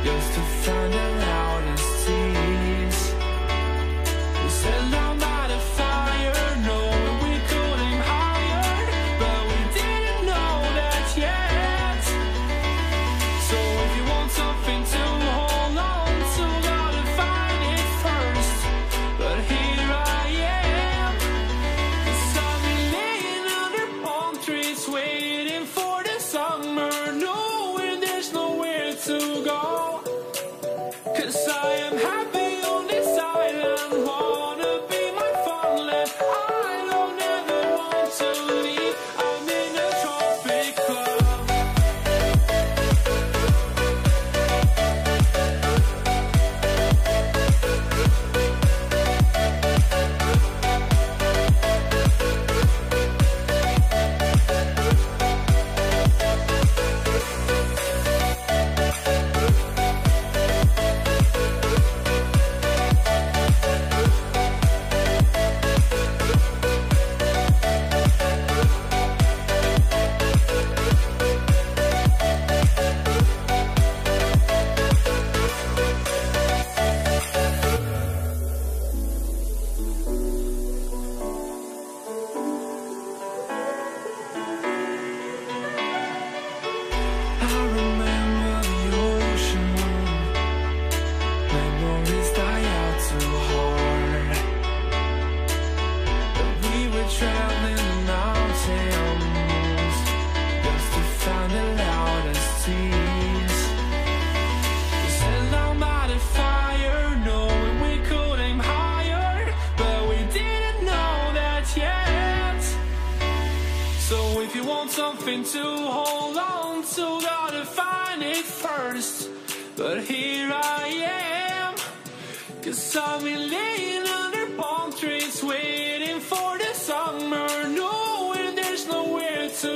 just to find the loudest tease. We said down by the fire, knowing we could aim higher, but we didn't know that yet. So if you want something to hold on to, gotta find it first. But here I am, 'cause I've been laying under palm trees, waiting for the summer, knowing there's nowhere to go. 'Cause I am happy on this island, wanna be my farmland. I don't ever want to leave, I'm in a tropic club. I remember the ocean, memories die out too hard. But we were traveling the mountains just to find the loudest tease. We sat down by the fire, knowing we could aim higher, but we didn't know that yet. So if you want something to hold on to, gotta find it first. But here I am, 'cause I've been laying under palm trees, waiting for the summer, knowing there's nowhere to